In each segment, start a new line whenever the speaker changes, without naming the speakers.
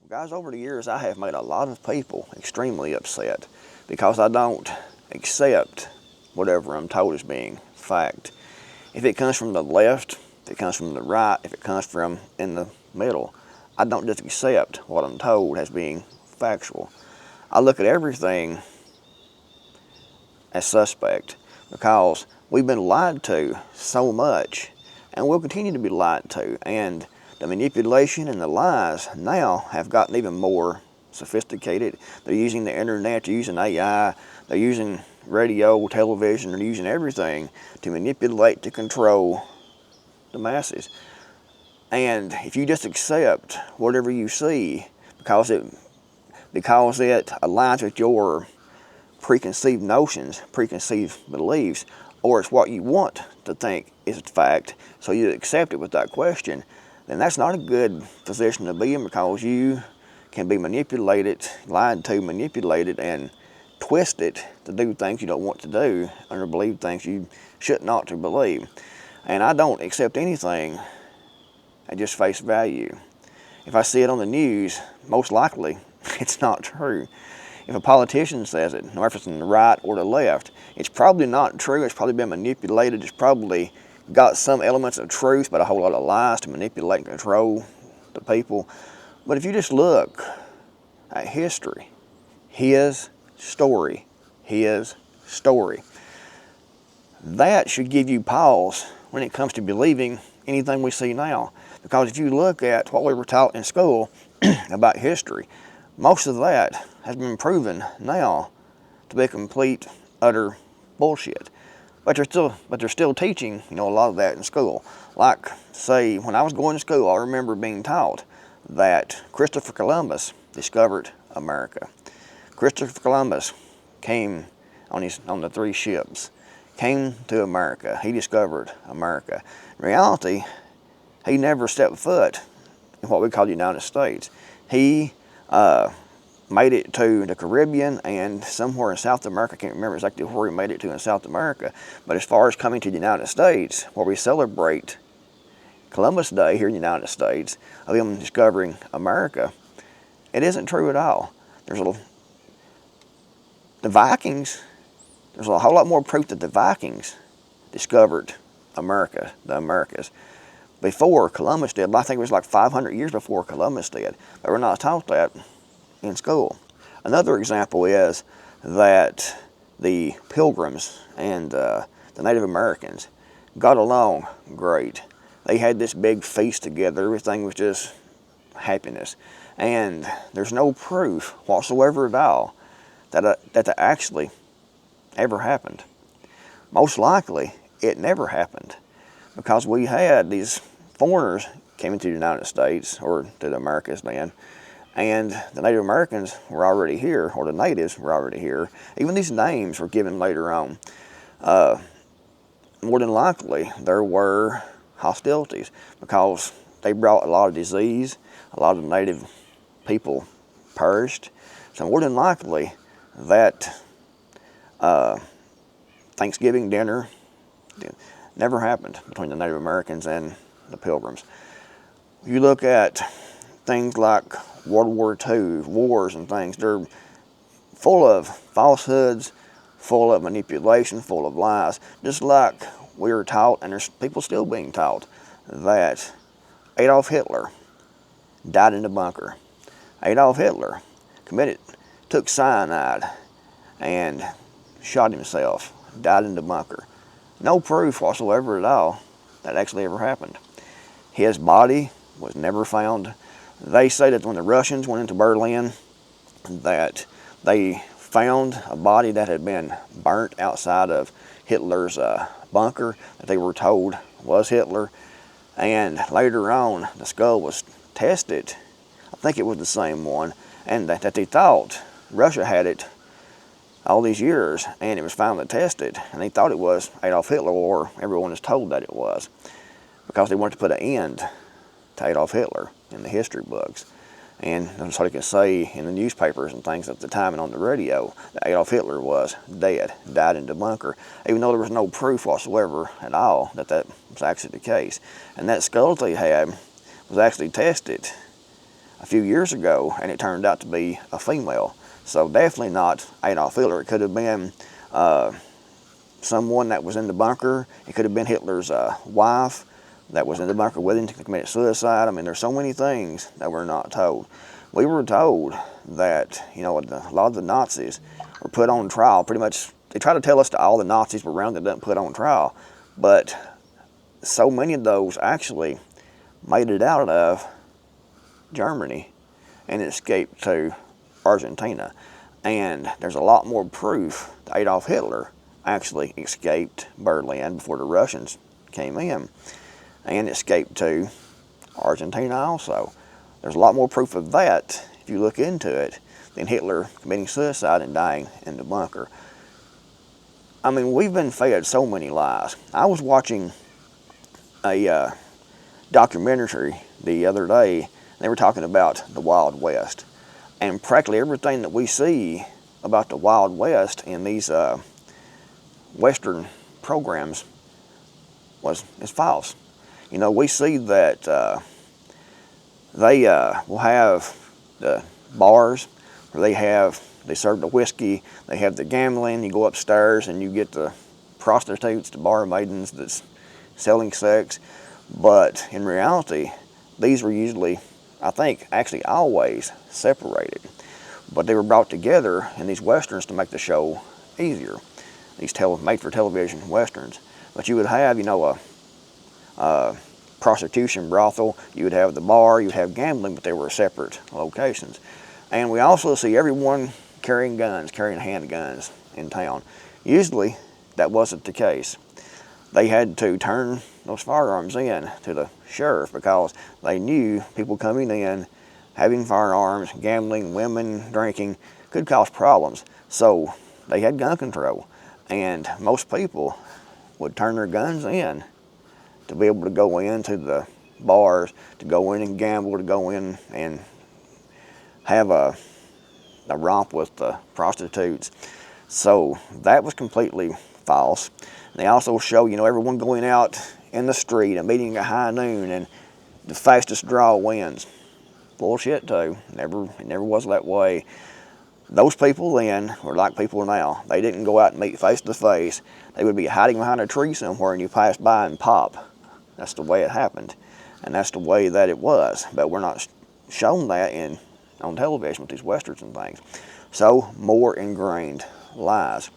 Guys, over the years, I have made a lot of people extremely upset because I don't accept whatever I'm told as being fact. If it comes from the left, if it comes from the right, if it comes from in the middle, I don't just accept what I'm told as being factual. I look at everything as suspect because we've been lied to so much and we'll continue to be lied to. And the manipulation and the lies now have gotten even more sophisticated. They're using the internet, they're using AI, they're using radio, television, they're using everything to manipulate, to control the masses. And if you just accept whatever you see because it aligns with your preconceived notions, preconceived beliefs, or it's what you want to think is fact, so you accept it without question, then that's not a good position to be in because you can be manipulated, lied to, manipulated, and twisted to do things you don't want to do or believe things you should not to believe. And I don't accept anything at just face value. If I see it on the news, most likely it's not true. If a politician says it, no reference on the right or the left, it's probably not true. It's probably been manipulated. It's probably got some elements of truth, but a whole lot of lies to manipulate and control the people. But if you just look at history, his story, that should give you pause when it comes to believing anything we see now. Because if you look at what we were taught in school about history, most of that has been proven now to be complete, utter bullshit. But they're still teaching, a lot of that in school. Like, say, when I was going to school, I remember being taught that Christopher Columbus discovered America. Christopher Columbus came on the 3 ships, came to America. He discovered America. In reality, he never stepped foot in what we call the United States. He made it to the Caribbean and somewhere in South America. I can't remember exactly where he made it to in South America. But as far as coming to the United States, where we celebrate Columbus Day here in the United States, of him discovering America, it isn't true at all. The Vikings, there's a whole lot more proof that the Vikings discovered America, the Americas, before Columbus did. I think it was like 500 years before Columbus did. But we're not taught that in school. Another example is that the Pilgrims and the Native Americans got along great. They had this big feast together. Everything was just happiness. And there's no proof whatsoever at all that actually ever happened. Most likely, it never happened because we had these foreigners came into the United States, or to the Americas then, and the Native Americans were already here, or the natives were already here. Even these names were given later on. More than likely, there were hostilities because they brought a lot of disease. A lot of native people perished. So more than likely, that Thanksgiving dinner never happened between the Native Americans and the Pilgrims. You look at things like World War II, wars and things, they're full of falsehoods, full of manipulation, full of lies. Just like we were taught, and there's people still being taught, that Adolf Hitler died in the bunker. Adolf Hitler took cyanide and shot himself, died in the bunker. No proof whatsoever at all that actually ever happened. His body was never found. They say that when the Russians went into Berlin, that they found a body that had been burnt outside of Hitler's bunker that they were told was Hitler. And later on, the skull was tested. I think it was the same one, and that they thought Russia had it all these years, and it was finally tested, and they thought it was Adolf Hitler, or everyone is told that it was, because they wanted to put an end to Adolf Hitler in the history books. And so they could say in the newspapers and things at the time and on the radio that Adolf Hitler was dead, died in the bunker, even though there was no proof whatsoever at all that that was actually the case. And that skull they had was actually tested a few years ago, and it turned out to be a female. So definitely not Adolf Hitler. It could have been someone that was in the bunker. It could have been Hitler's wife that was in the bunker with him to commit suicide. I mean, there's so many things that we're not told. We were told that, you know, a lot of the Nazis were put on trial. Pretty much, they try to tell us that all the Nazis were rounded up and put on trial, but so many of those actually made it out of Germany and escaped to Argentina. And there's a lot more proof that Adolf Hitler actually escaped Berlin before the Russians came in, and escaped to Argentina also. There's a lot more proof of that, if you look into it, than Hitler committing suicide and dying in the bunker. I mean, we've been fed so many lies. I was watching a documentary the other day. They were talking about the Wild West. And practically everything that we see about the Wild West in these Western programs is false. You know, we see that they will have the bars where they serve the whiskey, they have the gambling, you go upstairs and you get the prostitutes, the bar maidens that's selling sex. But in reality, these were usually, I think, actually always separated. But they were brought together in these Westerns to make the show easier. These made-for-television Westerns. But you would have, you know, a prostitution brothel, you would have the bar, you would have gambling, but they were separate locations. And we also see everyone carrying guns, carrying handguns in town. Usually, that wasn't the case. They had to turn those firearms in to the sheriff because they knew people coming in, having firearms, gambling, women, drinking, could cause problems. So they had gun control. And most people would turn their guns in to be able to go into the bars, to go in and gamble, to go in and have a romp with the prostitutes. So that was completely false. They also show, you know, everyone going out in the street and meeting at high noon and the fastest draw wins. Bullshit too. It never was that way. Those people then were like people now. They didn't go out and meet face to face. They would be hiding behind a tree somewhere and you pass by and pop. That's the way it happened. And that's the way that it was. But we're not shown that on television with these westerns and things. So, more ingrained lies.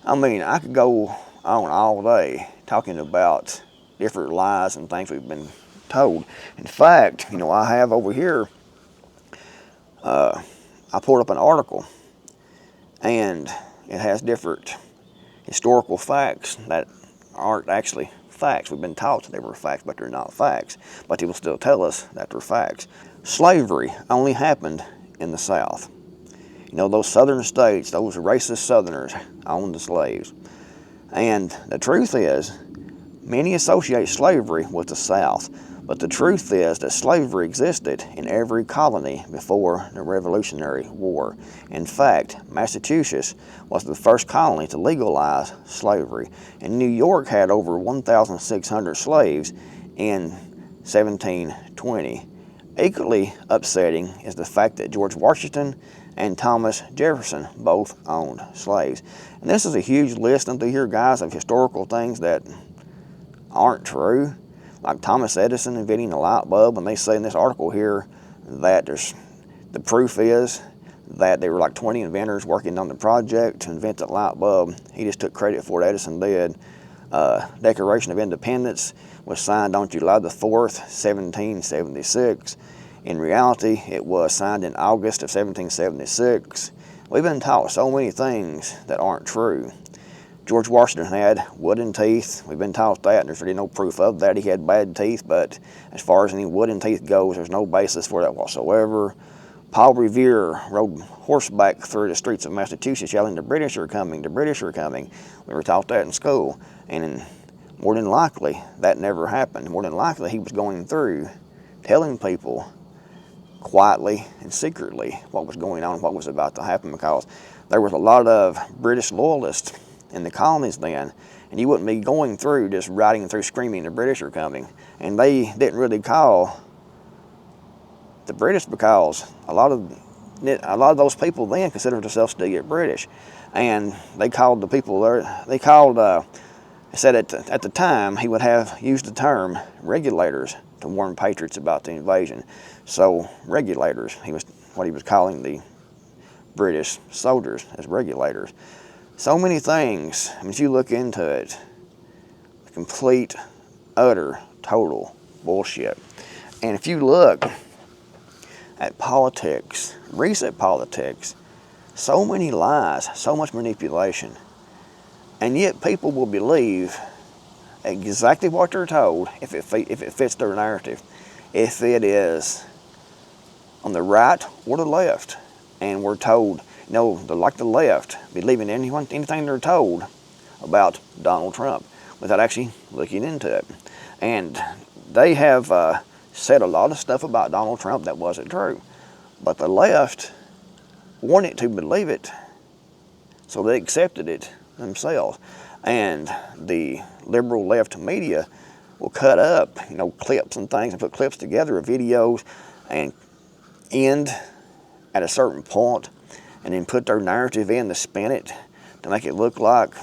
I mean, I could go on all day talking about different lies and things we've been told. In fact, you know, I have over here, I pulled up an article, and it has different historical facts that aren't actually facts. We've been taught they were facts, but they're not facts. But they will still tell us that they're facts. Slavery only happened in the South. You know, those southern states, those racist Southerners owned the slaves. And the truth is, many associate slavery with the South, but the truth is that slavery existed in every colony before the Revolutionary War. In fact, Massachusetts was the first colony to legalize slavery, and New York had over 1,600 slaves in 1720. Equally upsetting is the fact that George Washington and Thomas Jefferson both owned slaves. And this is a huge list under here, guys, of historical things that aren't true. Like Thomas Edison inventing the light bulb, and they say in this article here that the proof is that there were like 20 inventors working on the project to invent the light bulb. He just took credit for what Edison did. Declaration of Independence was signed on July the 4th, 1776. In reality, it was signed in August of 1776. We've been taught so many things that aren't true. George Washington had wooden teeth. We've been taught that, and there's really no proof of that. He had bad teeth, but as far as any wooden teeth goes, there's no basis for that whatsoever. Paul Revere rode horseback through the streets of Massachusetts yelling, "The British are coming, the British are coming." We were taught that in school, and more than likely, that never happened. More than likely, he was going through telling people quietly and secretly what was going on, what was about to happen, because there was a lot of British loyalists in the colonies then, and you wouldn't be going through just riding through screaming the British are coming. And they didn't really call the British, because a lot of those people then considered themselves to be British, and they called the people there. They called. Said at the time he would have used the term regulators to warn patriots about the invasion. So regulators, what he was calling the British soldiers as regulators. So many things. I mean, if you look into it, complete, utter, total bullshit. And if you look at politics, recent politics, so many lies, so much manipulation, and yet people will believe exactly what they're told if it fits their narrative, if it is on the right or the left. And we're told, they're like the left, believing anything they're told about Donald Trump without actually looking into it. And they have said a lot of stuff about Donald Trump that wasn't true, but the left wanted to believe it, so they accepted it themselves. And the liberal left media will cut up, clips and things, and put clips together of videos and end at a certain point, and then put their narrative in to spin it to make it look like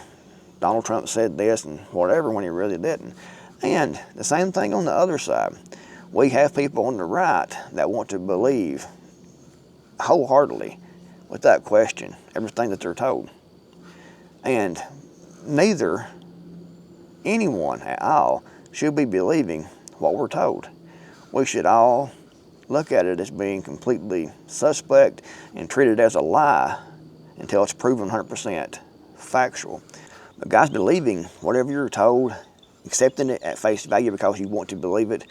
Donald Trump said this and whatever when he really didn't. And the same thing on the other side. We have people on the right that want to believe wholeheartedly, without question, everything that they're told. And neither anyone at all should be believing what we're told. We should all look at it as being completely suspect and treat it as a lie until it's proven 100% factual. But guys, believing whatever you're told, accepting it at face value because you want to believe it,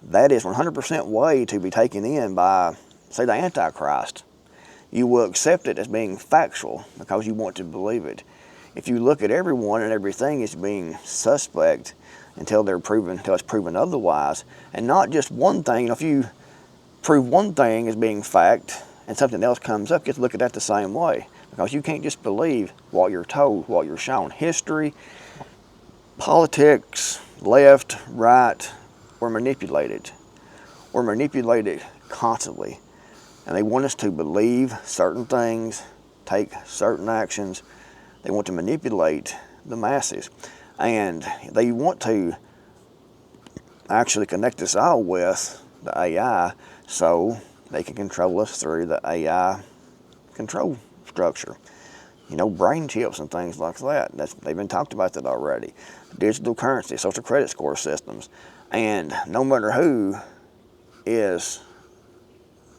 that is 100% way to be taken in by, say, the Antichrist. You will accept it as being factual because you want to believe it. If you look at everyone and everything as being suspect until it's proven otherwise, and not just one thing. If you prove one thing as being fact and something else comes up, you have to look at that the same way, because you can't just believe what you're told, what you're shown. History, politics, left, right, we're manipulated. We're manipulated constantly, and they want us to believe certain things, take certain actions. They want to manipulate the masses, and they want to actually connect us all with the AI so they can control us through the AI control structure. Brain chips and things like that. They've been talked about that already. Digital currency, social credit score systems, and no matter who is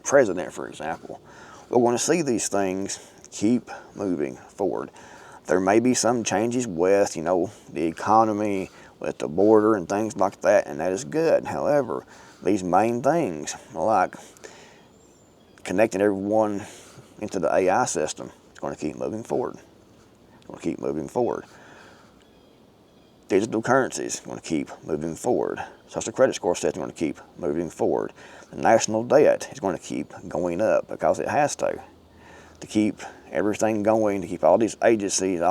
president, for example, we're going to see these things keep moving forward. There may be some changes with, the economy, with the border and things like that, and that is good. However, these main things, like connecting everyone into the AI system, is going to keep moving forward. It's going to keep moving forward. Digital currencies is going to keep moving forward. Social credit score system is going to keep moving forward. The national debt is going to keep going up because it has to keep everything going, to keep all these agencies,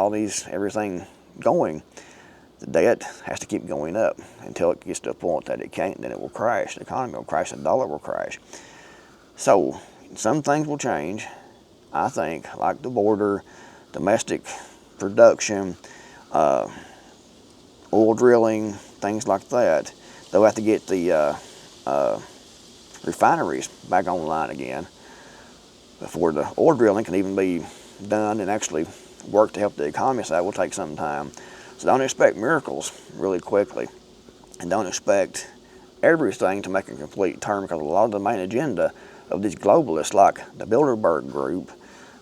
everything going. The debt has to keep going up until it gets to a point that it can't, then it will crash. The economy will crash, the dollar will crash. So some things will change, I think, like the border, domestic production, oil drilling, things like that. They'll have to get the refineries back online again before the oil drilling can even be done and actually work to help the economy. So that will take some time. So don't expect miracles really quickly, and don't expect everything to make a complete turn, because a lot of the main agenda of these globalists, like the Bilderberg Group,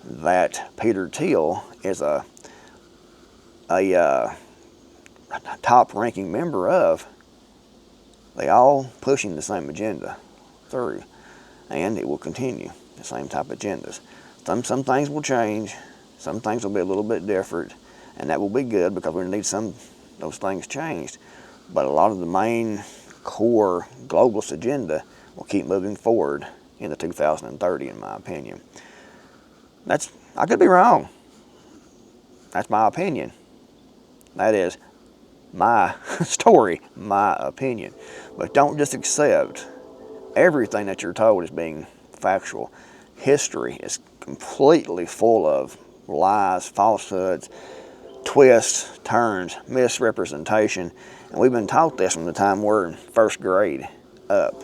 that Peter Thiel is a top-ranking member of, they all pushing the same agenda through, and it will continue the same type of agendas. Some things will change, some things will be a little bit different, and that will be good because we need some of those things changed. But a lot of the main core globalist agenda will keep moving forward into 2030, in my opinion. I could be wrong. That's my opinion. That is my story, my opinion. But don't just accept everything that you're told is being factual. History is completely full of lies, falsehoods, twists, turns, misrepresentation. And we've been taught this from the time we're in first grade up.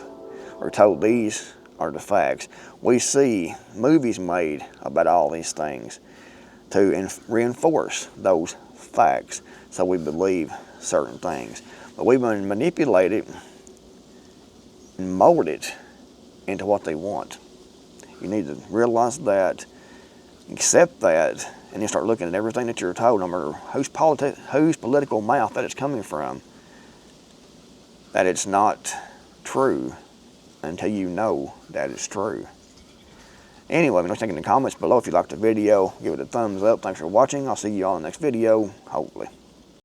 We're told these are the facts. We see movies made about all these things to reinforce those facts, so we believe certain things. But we've been manipulated and molded into what they want. You need to realize that, accept that, and then start looking at everything that you're told, no matter whose political mouth that it's coming from, that it's not true until you know that it's true. Anyway, let me know what you think in the comments below. If you liked the video, give it a thumbs up. Thanks for watching. I'll see you all in the next video, hopefully.